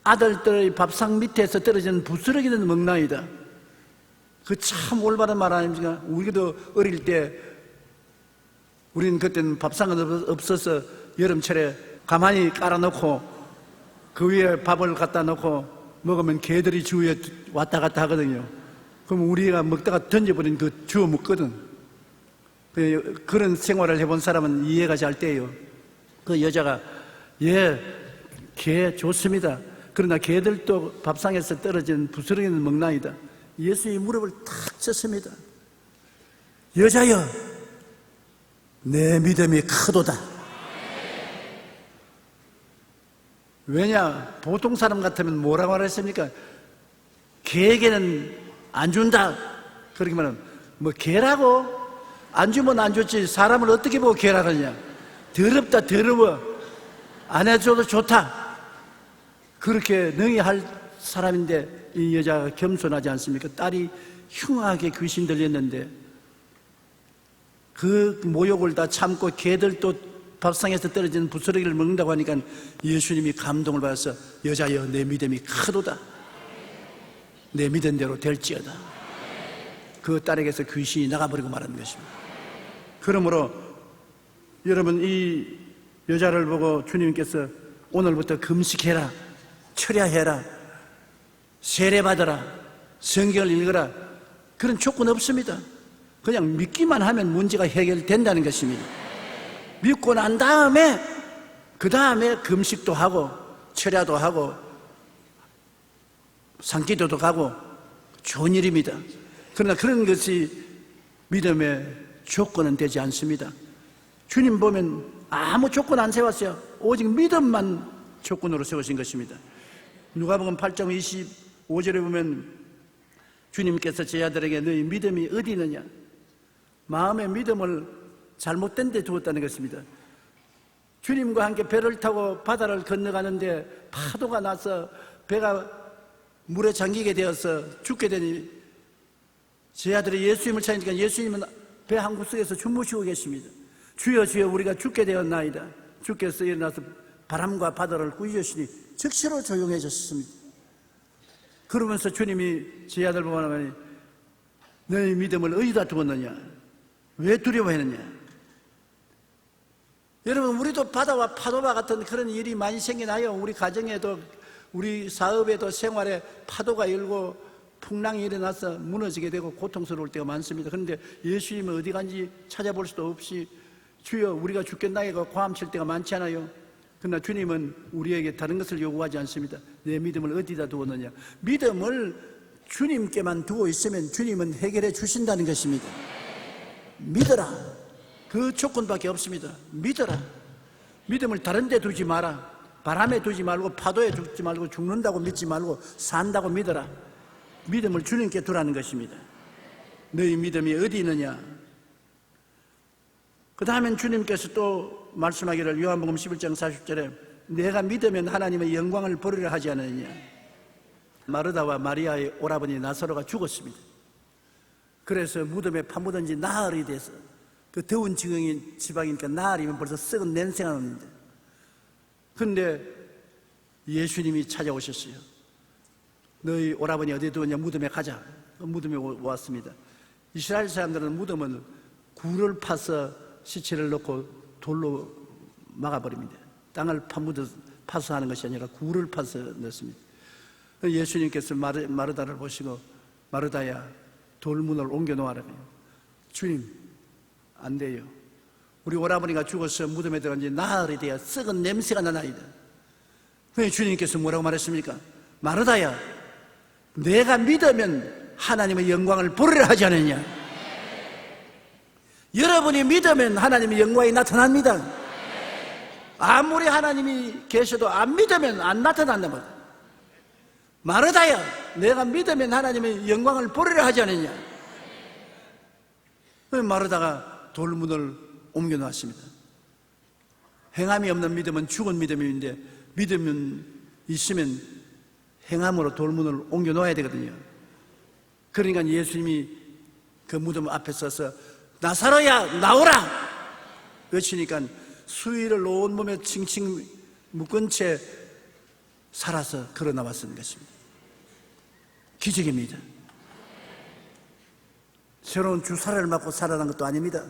아들들의 밥상 밑에서 떨어지는 부스러기는 먹나이다. 그 참 올바른 말 아닙니까? 우리도 어릴 때 우리는 그때는 밥상은 없어서 여름철에 가만히 깔아놓고 그 위에 밥을 갖다 놓고 먹으면 개들이 주위에 왔다 갔다 하거든요. 그럼 우리가 먹다가 던져버린 그 주워 먹거든. 그런 생활을 해본 사람은 이해가 잘 돼요. 그 여자가 예, 개 좋습니다. 그러나 개들도 밥상에서 떨어진 부스러기는 먹나이다. 예수의 무릎을 탁 쳤습니다. 여자여 내 믿음이 크도다. 왜냐? 보통 사람 같으면 뭐라고 하랬습니까? 개에게는 안 준다. 그렇게 말하면 뭐 개라고? 안 주면 안 줬지 사람을 어떻게 보고 개라 하냐. 더럽다 더러워. 안 해줘도 좋다. 그렇게 능히 할 사람인데 이 여자가 겸손하지 않습니까? 딸이 흉하게 귀신 들렸는데 그 모욕을 다 참고 개들도 밥상에서 떨어지는 부스러기를 먹는다고 하니까 예수님이 감동을 받아서 여자여 내 믿음이 크도다. 내 믿은 대로 될지어다. 그 딸에게서 귀신이 나가버리고 말하는 것입니다. 그러므로 여러분 이 여자를 보고 주님께서 오늘부터 금식해라, 철야해라, 세례받아라, 성경을 읽어라 그런 조건 없습니다. 그냥 믿기만 하면 문제가 해결된다는 것입니다. 믿고 난 다음에 그 다음에 금식도 하고 철야도 하고 산기도도 가고 좋은 일입니다. 그러나 그런 것이 믿음의 조건은 되지 않습니다. 주님 보면 아무 조건 안 세웠어요. 오직 믿음만 조건으로 세우신 것입니다. 누가복음 8장 25절에 보면 주님께서 제자들에게 너희 믿음이 어디 있느냐, 마음의 믿음을 잘못된 데 두었다는 것입니다. 주님과 함께 배를 타고 바다를 건너가는데 파도가 나서 배가 물에 잠기게 되어서 죽게 되니 제자들이 예수님을 찾으니까 예수님은 배 한 구석에서 주무시고 계십니다. 주여 주여 우리가 죽게 되었나이다. 주께서 일어나서 바람과 바다를 꾸짖으시니 즉시로 조용해졌습니다. 그러면서 주님이 제자들 보면 너희 믿음을 어디다 두었느냐, 왜 두려워했느냐. 여러분 우리도 바다와 파도와 같은 그런 일이 많이 생겨나요. 우리 가정에도 우리 사업에도 생활에 파도가 일고 풍랑이 일어나서 무너지게 되고 고통스러울 때가 많습니다. 그런데 예수님은 어디 간지 찾아볼 수도 없이 주여 우리가 죽겠나이가 고함칠 때가 많잖아요. 그러나 주님은 우리에게 다른 것을 요구하지 않습니다. 내 믿음을 어디다 두었느냐. 믿음을 주님께만 두고 있으면 주님은 해결해 주신다는 것입니다. 믿어라. 그 조건밖에 없습니다. 믿어라. 믿음을 다른 데 두지 마라. 바람에 두지 말고 파도에 두지 말고 죽는다고 믿지 말고 산다고 믿어라. 믿음을 주님께 두라는 것입니다. 너희 믿음이 어디 있느냐. 그 다음엔 주님께서 또 말씀하기를 요한복음 11장 40절에 내가 믿으면 하나님의 영광을 보리라 하지 않느냐. 마르다와 마리아의 오라버니 나사로가 죽었습니다. 그래서 무덤에 파묻은 지 나흘이 돼서 그 더운 지방이니까 나흘이면 벌써 썩은 냄새가 나는데, 근데 예수님이 찾아오셨어요. 너희 오라버니 어디에 두었냐? 무덤에 가자. 무덤에 왔습니다. 이스라엘 사람들은 무덤은 굴을 파서 시체를 넣고 돌로 막아버립니다. 땅을 파서 하는 것이 아니라 굴을 파서 넣습니다. 예수님께서 마르다를 보시고, 마르다야, 돌문을 옮겨 놓아라. 주님, 안 돼요. 우리 오라버니가 죽어서 무덤에 들어간 지 나흘이 되어 썩은 냄새가 나나이다. 그래서 주님께서 뭐라고 말했습니까? 마르다야, 내가 믿으면 하나님의 영광을 보리라 하지 않느냐. 여러분이 믿으면 하나님의 영광이 나타납니다. 아무리 하나님이 계셔도 안 믿으면 안 나타난단 말이야. 마르다야, 내가 믿으면 하나님의 영광을 보리라 하지 않느냐. 마르다가 돌문을 옮겨 놓았습니다. 행함이 없는 믿음은 죽은 믿음인데, 믿음은 있으면 행함으로 돌문을 옮겨 놓아야 되거든요. 그러니까 예수님이 그 무덤 앞에 서서 나사로야 나오라 외치니까 수의를 온몸에 칭칭 묶은 채 살아서 걸어 나왔던 것입니다. 기적입니다. 새로운 주사를 맞고 살아난 것도 아닙니다.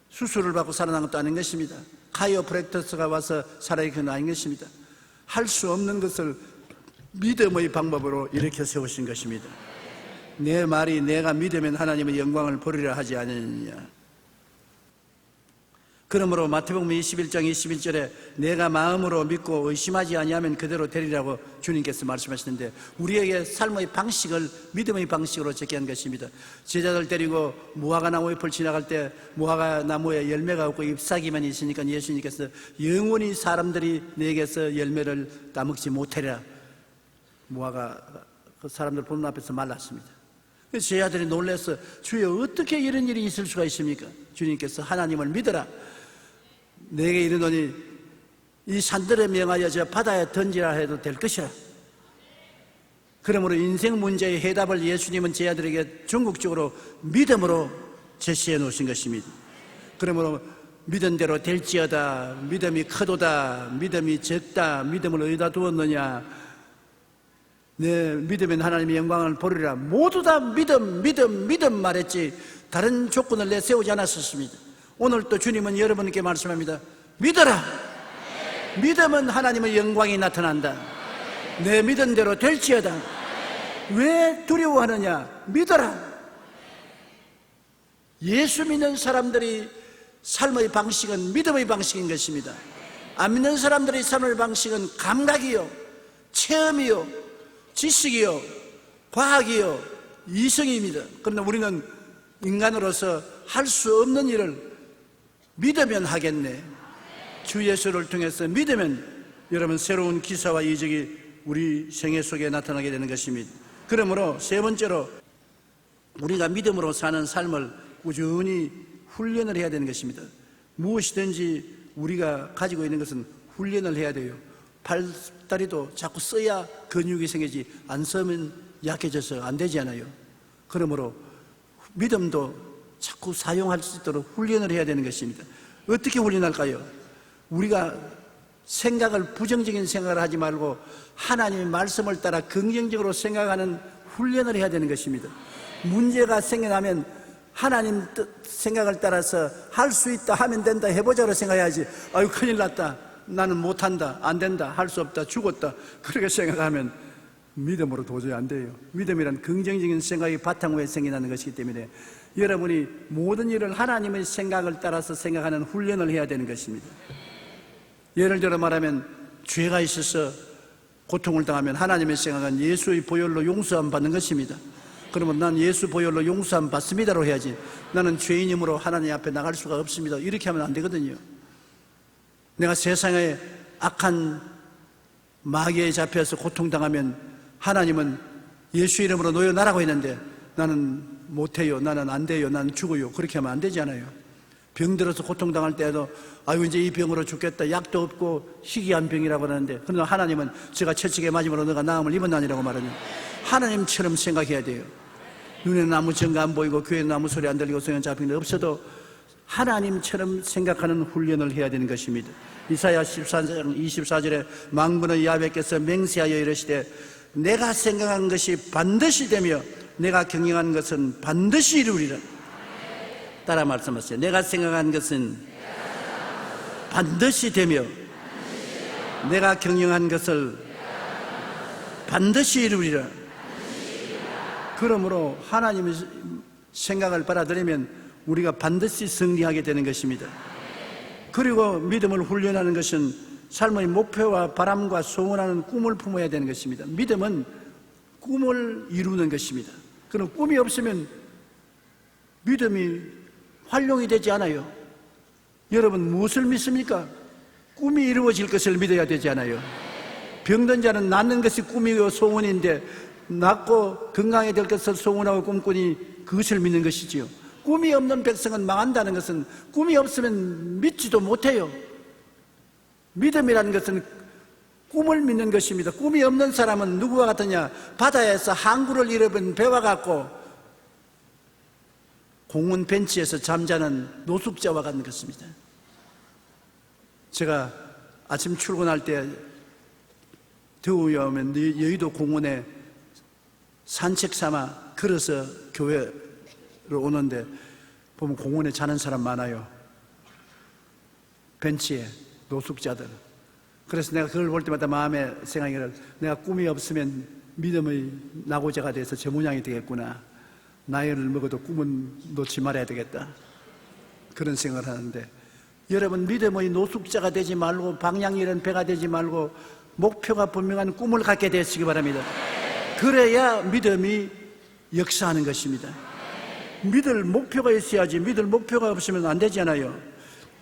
수술을 받고 살아난 것도 아닌 것입니다. 카이오프랙터스가 와서 살아있는 것도 아닌 것입니다. 할 수 없는 것을 믿음의 방법으로 일으켜 세우신 것입니다. 내 말이 내가 믿으면 하나님의 영광을 보리라 하지 않느냐. 그러므로 마태복음 21장 21절에 내가 마음으로 믿고 의심하지 아니하면 그대로 되리라고 주님께서 말씀하시는데, 우리에게 삶의 방식을 믿음의 방식으로 적게 한 것입니다. 제자들 데리고 무화과 나무 옆을 지나갈 때 무화과 나무에 열매가 없고 잎사귀만 있으니까 예수님께서 영원히 사람들이 내게서 열매를 따먹지 못하리라. 무화과 그 사람들 보는 앞에서 말랐습니다. 제자들이 놀라서 주여 어떻게 이런 일이 있을 수가 있습니까? 주님께서 하나님을 믿어라. 내게 이르노니 이 산들에 명하여 저 바다에 던지라 해도 될 것이라. 그러므로 인생 문제의 해답을 예수님은 제자들에게 궁극적으로 믿음으로 제시해 놓으신 것입니다. 그러므로 믿은 대로 될지어다, 믿음이 크도다, 믿음이 적다, 믿음을 어디다 두었느냐, 내 믿으면 하나님의 영광을 보리라. 모두 다 믿음 말했지 다른 조건을 내세우지 않았었습니다. 오늘 또 주님은 여러분께 말씀합니다. 믿어라. 믿으면 하나님의 영광이 나타난다. 내 믿은 대로 될지어다. 왜 두려워하느냐? 믿어라. 예수 믿는 사람들이 삶의 방식은 믿음의 방식인 것입니다. 안 믿는 사람들의 삶의 방식은 감각이요, 체험이요, 지식이요, 과학이요, 이성입니다. 그러나 우리는 인간으로서 할 수 없는 일을 믿으면 하겠네. 주 예수를 통해서 믿으면 여러분 새로운 기사와 이적이 우리 생애 속에 나타나게 되는 것입니다. 그러므로 세 번째로 우리가 믿음으로 사는 삶을 꾸준히 훈련을 해야 되는 것입니다. 무엇이든지 우리가 가지고 있는 것은 훈련을 해야 돼요. 팔다리도 자꾸 써야 근육이 생기지, 안 쓰면 약해져서 안 되잖아요. 그러므로 믿음도 자꾸 사용할 수 있도록 훈련을 해야 되는 것입니다. 어떻게 훈련할까요? 우리가 생각을 부정적인 생각을 하지 말고 하나님의 말씀을 따라 긍정적으로 생각하는 훈련을 해야 되는 것입니다. 문제가 생겨나면 하나님 생각을 따라서 할 수 있다, 하면 된다, 해보자로 생각해야지. 아유 큰일 났다, 나는 못한다, 안 된다, 할 수 없다, 죽었다, 그렇게 생각하면 믿음으로 도저히 안 돼요. 믿음이란 긍정적인 생각이 바탕 위에 생겨나는 것이기 때문에 여러분이 모든 일을 하나님의 생각을 따라서 생각하는 훈련을 해야 되는 것입니다. 예를 들어 말하면 죄가 있어서 고통을 당하면 하나님의 생각은 예수의 보혈로 용서함 받는 것입니다. 그러면 난 예수 보혈로 용서함 받습니다로 해야지, 나는 죄인이므로 하나님 앞에 나갈 수가 없습니다, 이렇게 하면 안 되거든요. 내가 세상에 악한 마귀에 잡혀서 고통당하면 하나님은 예수 이름으로 놓여나라고 했는데 나는 못해요, 나는 안 돼요, 나는 죽어요, 그렇게 하면 안 되잖아요. 병들어서 고통당할 때에도 아유 이제 이 병으로 죽겠다, 약도 없고 희귀한 병이라고 하는데, 그러나 하나님은 제가 채찍에 맞음으로 너가 나음을 입었나니라고 말하니 하나님처럼 생각해야 돼요. 눈에는 아무 증거 안 보이고 귀에는 아무 소리 안 들리고 손에 잡힌 게 없어도 하나님처럼 생각하는 훈련을 해야 되는 것입니다. 이사야 14장 24절에 망군의 야훼께서 맹세하여 이르시되 내가 생각한 것이 반드시 되며 내가 경영한 것은 반드시 이루리라. 따라 말씀하세요. 내가 생각한 것은 반드시 되며 내가 경영한 것을 반드시 이루리라. 그러므로 하나님의 생각을 받아들이면 우리가 반드시 승리하게 되는 것입니다. 그리고 믿음을 훈련하는 것은 삶의 목표와 바람과 소원하는 꿈을 품어야 되는 것입니다. 믿음은 꿈을 이루는 것입니다. 그럼 꿈이 없으면 믿음이 활용이 되지 않아요. 여러분 무엇을 믿습니까? 꿈이 이루어질 것을 믿어야 되지 않아요. 병든 자는 낫는 것이 꿈이고 소원인데 낫고 건강해 될 것을 소원하고 꿈꾸니 그것을 믿는 것이지요. 꿈이 없는 백성은 망한다는 것은 꿈이 없으면 믿지도 못해요. 믿음이라는 것은 꿈을 믿는 것입니다. 꿈이 없는 사람은 누구와 같으냐? 바다에서 항구를 잃어버린 배와 같고 공원 벤치에서 잠자는 노숙자와 같은 것입니다. 제가 아침 출근할 때 더위 오면 여의도 공원에 산책 삼아 걸어서 교회로 오는데 보면 공원에 자는 사람 많아요. 벤치에 노숙자들. 그래서 내가 그걸 볼 때마다 마음에 생각이 들어요. 내가 꿈이 없으면 믿음의 낙오자가 돼서 저 모양이 되겠구나. 나이를 먹어도 꿈은 놓지 말아야 되겠다. 그런 생각을 하는데, 여러분 믿음의 노숙자가 되지 말고 방향 잃은 배가 되지 말고 목표가 분명한 꿈을 갖게 되시기 바랍니다. 그래야 믿음이 역사하는 것입니다. 믿을 목표가 있어야지. 믿을 목표가 없으면 안 되잖아요.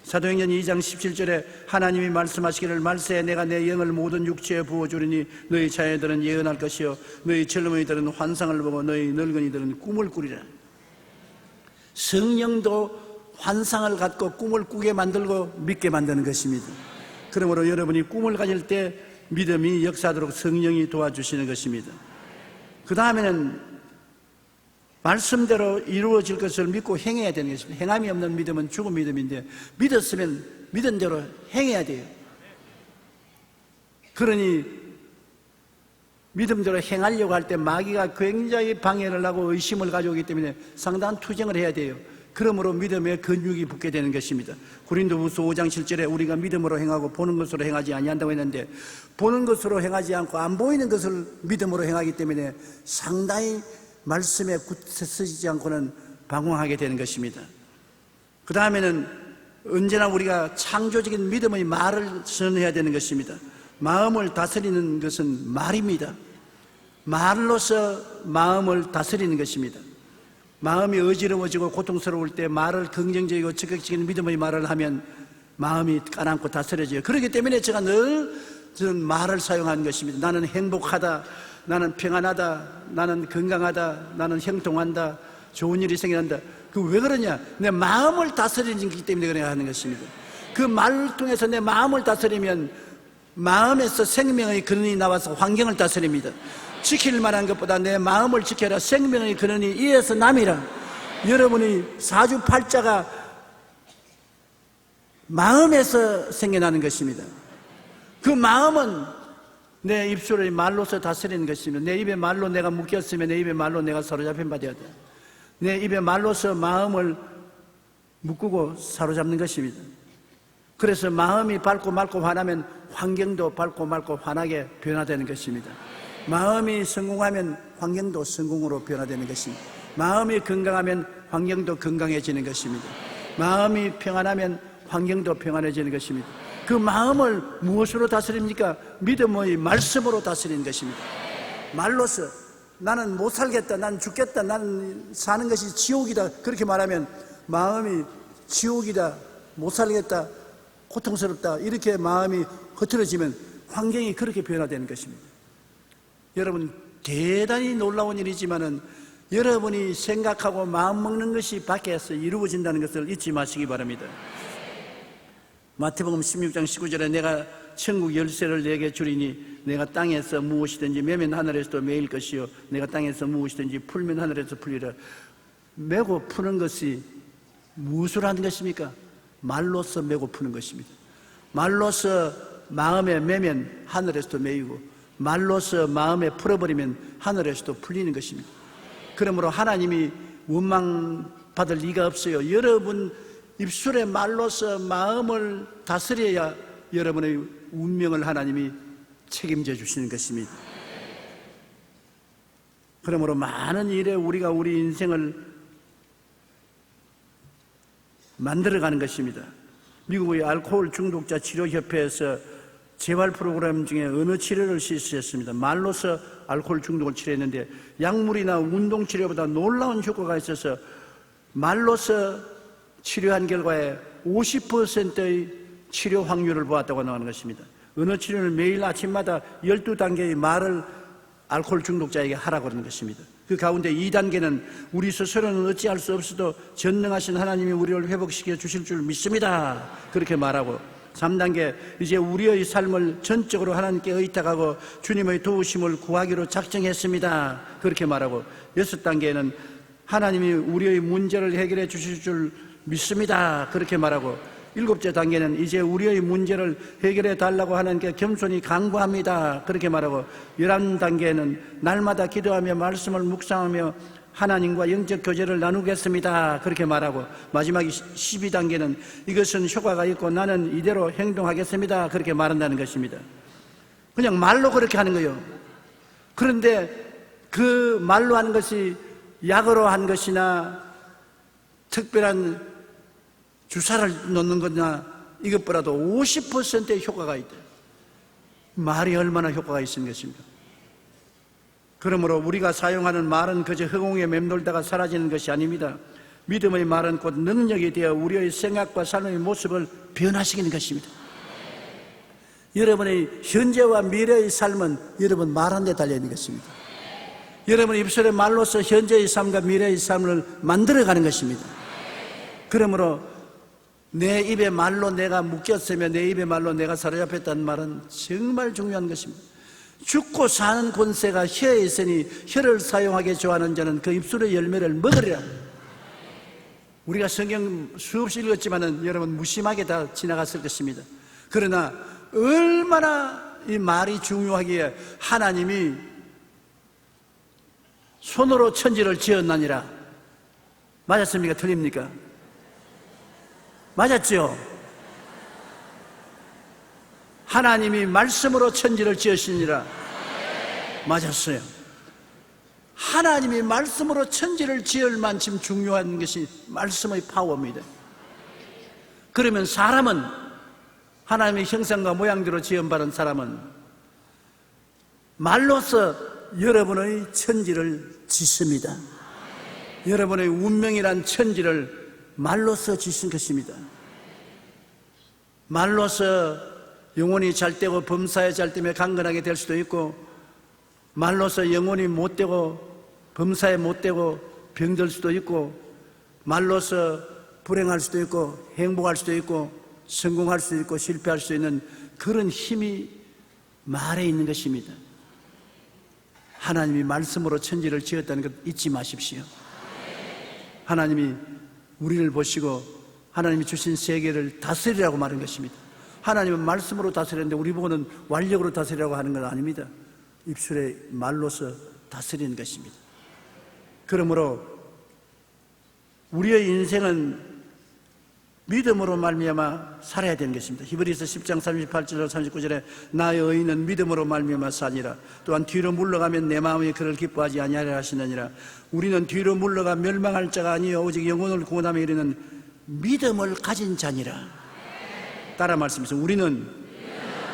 사도행전 2장 17절에 하나님이 말씀하시기를 말세에 내가 내 영을 모든 육체에 부어주리니 너희 자녀들은 예언할 것이요 너희 젊은이들은 환상을 보고 너희 늙은이들은 꿈을 꾸리라. 성령도 환상을 갖고 꿈을 꾸게 만들고 믿게 만드는 것입니다. 그러므로 여러분이 꿈을 가질 때 믿음이 역사하도록 성령이 도와주시는 것입니다. 그 다음에는 말씀대로 이루어질 것을 믿고 행해야 되는 것입니다. 행함이 없는 믿음은 죽은 믿음인데 믿었으면 믿은 대로 행해야 돼요. 그러니 믿음대로 행하려고 할 때 마귀가 굉장히 방해를 하고 의심을 가져오기 때문에 상당한 투쟁을 해야 돼요. 그러므로 믿음에 근육이 붙게 되는 것입니다. 고린도후서 5장 7절에 우리가 믿음으로 행하고 보는 것으로 행하지 아니한다고 했는데, 보는 것으로 행하지 않고 안 보이는 것을 믿음으로 행하기 때문에 상당히 말씀에 굳세 서지지 않고는 방황하게 되는 것입니다. 그 다음에는 언제나 우리가 창조적인 믿음의 말을 선언해야 되는 것입니다. 마음을 다스리는 것은 말입니다. 말로서 마음을 다스리는 것입니다. 마음이 어지러워지고 고통스러울 때 말을 긍정적이고 적극적인 믿음의 말을 하면 마음이 가라앉고 다스려져요. 그렇기 때문에 제가 늘 저는 말을 사용하는 것입니다. 나는 행복하다, 나는 평안하다, 나는 건강하다, 나는 형통한다, 좋은 일이 생긴다. 그 왜 그러냐? 내 마음을 다스리기 때문에 그래야 하는 것입니다. 그 말을 통해서 내 마음을 다스리면 마음에서 생명의 근원이 나와서 환경을 다스립니다. 지킬 만한 것보다 내 마음을 지켜라. 생명의 근원이 이에서 남이라. 여러분이 사주팔자가 마음에서 생겨나는 것입니다. 그 마음은 내 입술의 말로서 다스리는 것입니다. 내 입의 말로 내가 묶였으면 내 입의 말로 내가 사로잡힌 바 되어야 돼. 내 입의 말로서 마음을 묶고 사로잡는 것입니다. 그래서 마음이 밝고 맑고 환하면 환경도 밝고 맑고 환하게 변화되는 것입니다. 마음이 성공하면 환경도 성공으로 변화되는 것입니다. 마음이 건강하면 환경도 건강해지는 것입니다. 마음이 평안하면 환경도 평안해지는 것입니다. 그 마음을 무엇으로 다스립니까? 믿음의 말씀으로 다스리는 것입니다. 말로서 나는 못 살겠다, 난 죽겠다, 나는 사는 것이 지옥이다, 그렇게 말하면 마음이 지옥이다, 못 살겠다, 고통스럽다, 이렇게 마음이 흐트러지면 환경이 그렇게 변화되는 것입니다. 여러분, 대단히 놀라운 일이지만은 여러분이 생각하고 마음먹는 것이 밖에서 이루어진다는 것을 잊지 마시기 바랍니다. 마태복음 16장 19절에 내가 천국 열쇠를 내게 주리니 내가 땅에서 무엇이든지 매면 하늘에서도 매일 것이요 내가 땅에서 무엇이든지 풀면 하늘에서 풀리라. 매고 푸는 것이 무엇을 하는 것입니까? 말로서 매고 푸는 것입니다. 말로서 마음에 매면 하늘에서도 매이고 말로서 마음에 풀어버리면 하늘에서도 풀리는 것입니다. 그러므로 하나님이 원망받을 리가 없어요. 여러분 입술에 말로서 마음을 다스려야 여러분의 운명을 하나님이 책임져 주시는 것입니다. 그러므로 많은 일에 우리가 우리 인생을 만들어가는 것입니다. 미국의 알코올 중독자 치료협회에서 재활 프로그램 중에 어느 치료를 실시했습니다. 말로서 알코올 중독을 치료했는데 약물이나 운동치료보다 놀라운 효과가 있어서 말로서 치료한 결과에 50%의 치료 확률을 보았다고 나오는 것입니다. 어느 치료는 매일 아침마다 12단계의 말을 알코올 중독자에게 하라고 하는 것입니다. 그 가운데 2단계는 우리 스스로는 어찌할 수 없어도 전능하신 하나님이 우리를 회복시켜 주실 줄 믿습니다. 그렇게 말하고 3단계 이제 우리의 삶을 전적으로 하나님께 의탁하고 주님의 도우심을 구하기로 작정했습니다. 그렇게 말하고 6단계는 하나님이 우리의 문제를 해결해 주실 줄 믿습니다. 그렇게 말하고 7째 단계는 이제 우리의 문제를 해결해 달라고 하나님께 겸손히 간구합니다. 그렇게 말하고 11단계는 날마다 기도하며 말씀을 묵상하며 하나님과 영적 교제를 나누겠습니다. 그렇게 말하고 마지막 12단계는 이것은 효과가 있고 나는 이대로 행동하겠습니다. 그렇게 말한다는 것입니다. 그냥 말로 그렇게 하는 거예요. 그런데 그 말로 한 것이 약으로 한 것이나 특별한 주사를 놓는 거나 이것보다도 50%의 효과가 있다. 말이 얼마나 효과가 있는 것입니까? 그러므로 우리가 사용하는 말은 그저 허공에 맴돌다가 사라지는 것이 아닙니다. 믿음의 말은 곧 능력이 되어 우리의 생각과 삶의 모습을 변화시키는 것입니다. 여러분의 현재와 미래의 삶은 여러분 말 한 데 달려있는 것입니다. 여러분 입술의 말로서 현재의 삶과 미래의 삶을 만들어가는 것입니다. 그러므로 내 입의 말로 내가 묶였으며 내 입의 말로 내가 사로잡혔다는 말은 정말 중요한 것입니다. 죽고 사는 권세가 혀에 있으니 혀를 사용하기 좋아하는 자는 그 입술의 열매를 먹으리라. 우리가 성경 수없이 읽었지만 여러분 무심하게 다 지나갔을 것입니다. 그러나 얼마나 이 말이 중요하기에 하나님이 손으로 천지를 지었나니라. 맞았습니까? 틀립니까? 맞았죠? 하나님이 말씀으로 천지를 지으시니라. 맞았어요. 하나님이 말씀으로 천지를 지을 만큼 중요한 것이 말씀의 파워입니다. 그러면 사람은 하나님의 형상과 모양대로 지음받은 사람은 말로서 여러분의 천지를 짓습니다. 여러분의 운명이란 천지를 말로서 짓는 것입니다. 말로서 영혼이 잘되고 범사에 잘되며 강건하게 될 수도 있고 말로서 영혼이 못되고 범사에 못되고 병들 수도 있고 말로서 불행할 수도 있고 행복할 수도 있고 성공할 수도 있고 실패할 수 있는 그런 힘이 말에 있는 것입니다. 하나님이 말씀으로 천지를 지었다는 것 잊지 마십시오. 하나님이 우리를 보시고 하나님이 주신 세계를 다스리라고 말한 것입니다. 하나님은 말씀으로 다스리는데 우리 보고는 완력으로 다스리라고 하는 건 아닙니다. 입술의 말로서 다스리는 것입니다. 그러므로 우리의 인생은 믿음으로 말미암아 살아야 되는 것입니다. 히브리서 10장 38절 39절에 나의 의인은 믿음으로 말미암아 사니라. 또한 뒤로 물러가면 내 마음이 그를 기뻐하지 아니하리라 하시느니라. 우리는 뒤로 물러가 멸망할 자가 아니요 오직 영혼을 구원함에 이르는 믿음을 가진 자니라. 따라 말씀하세요. 우리는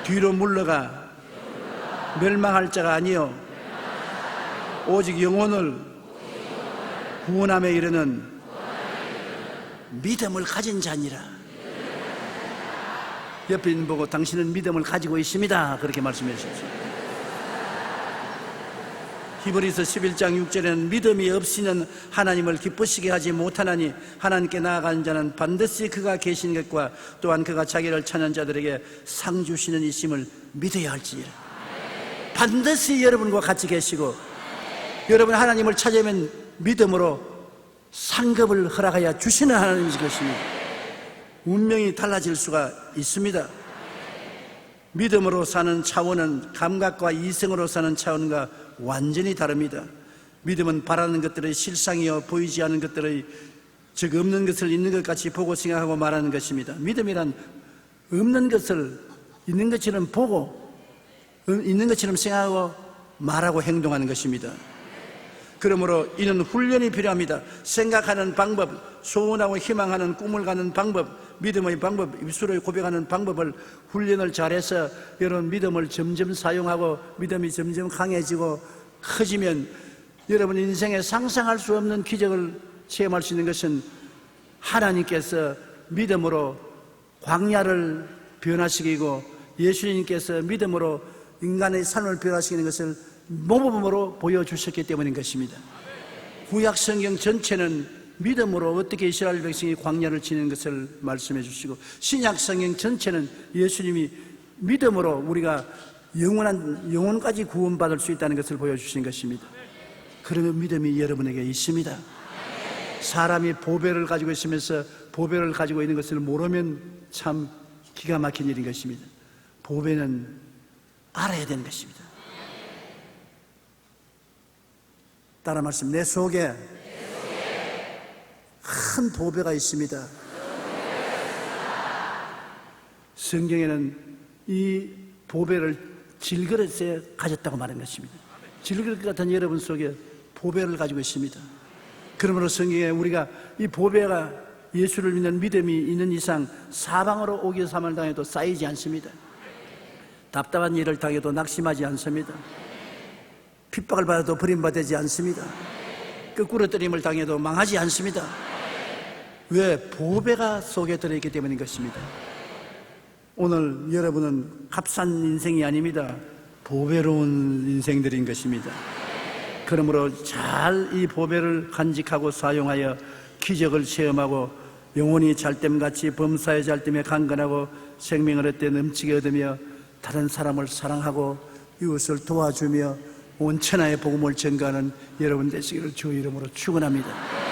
뒤로 물러가 멸망할 자가 아니요 오직 영혼을 구원함에 이르는 믿음을 가진 자니라. 옆에 있는 보고 당신은 믿음을 가지고 있습니다. 그렇게 말씀해 주십시오. 히브리서 11장 6절에는 믿음이 없이는 하나님을 기쁘시게 하지 못하나니 하나님께 나아가는 자는 반드시 그가 계신 것과 또한 그가 자기를 찾는 자들에게 상 주시는 이심을 믿어야 할지니라. 반드시 여러분과 같이 계시고 여러분 하나님을 찾으면 믿음으로 상급을 허락하여 주시는 하나님이신 것입니다. 운명이 달라질 수가 있습니다. 믿음으로 사는 차원은 감각과 이성으로 사는 차원과 완전히 다릅니다. 믿음은 바라는 것들의 실상이요 보이지 않는 것들의 즉 없는 것을 있는 것 같이 보고 생각하고 말하는 것입니다. 믿음이란 없는 것을 있는 것처럼 보고 있는 것처럼 생각하고 말하고 행동하는 것입니다. 그러므로 이는 훈련이 필요합니다. 생각하는 방법, 소원하고 희망하는 꿈을 가는 방법, 믿음의 방법, 입술로 고백하는 방법을 훈련을 잘해서 여러분 믿음을 점점 사용하고 믿음이 점점 강해지고 커지면 여러분 인생에 상상할 수 없는 기적을 체험할 수 있는 것은 하나님께서 믿음으로 광야를 변화시키고 예수님께서 믿음으로 인간의 삶을 변화시키는 것을 모범으로 보여주셨기 때문인 것입니다. 구약 성경 전체는 믿음으로 어떻게 이스라엘 백성이 광야를 지는 것을 말씀해 주시고 신약 성경 전체는 예수님이 믿음으로 우리가 영혼까지 구원받을 수 있다는 것을 보여주신 것입니다. 그러면 믿음이 여러분에게 있습니다. 사람이 보배를 가지고 있으면서 보배를 가지고 있는 것을 모르면 참 기가 막힌 일인 것입니다. 보배는 알아야 되는 것입니다. 따라 말씀, 내 속에 큰 보배가 있습니다. 성경에는 이 보배를 질그릇에 가졌다고 말한 것입니다. 질그릇 같은 여러분 속에 보배를 가지고 있습니다. 그러므로 성경에 우리가 이 보배가 예수를 믿는 믿음이 있는 이상 사방으로 오기와 사망을 당해도 쌓이지 않습니다. 답답한 일을 당해도 낙심하지 않습니다. 핍박을 받아도 버림받지 않습니다. 거꾸로 뜨림을 당해도 망하지 않습니다. 왜? 보배가 속에 들어있기 때문인 것입니다. 오늘 여러분은 값싼 인생이 아닙니다. 보배로운 인생들인 것입니다. 그러므로 잘 이 보배를 간직하고 사용하여 기적을 체험하고 영혼이 잘됨같이 범사의 잘됨에 강건하고 생명을 얻되 넘치게 얻으며 다른 사람을 사랑하고 이웃을 도와주며 온 천하의 복음을 전가하는 여러분 되시기를 주의 이름으로 축원합니다.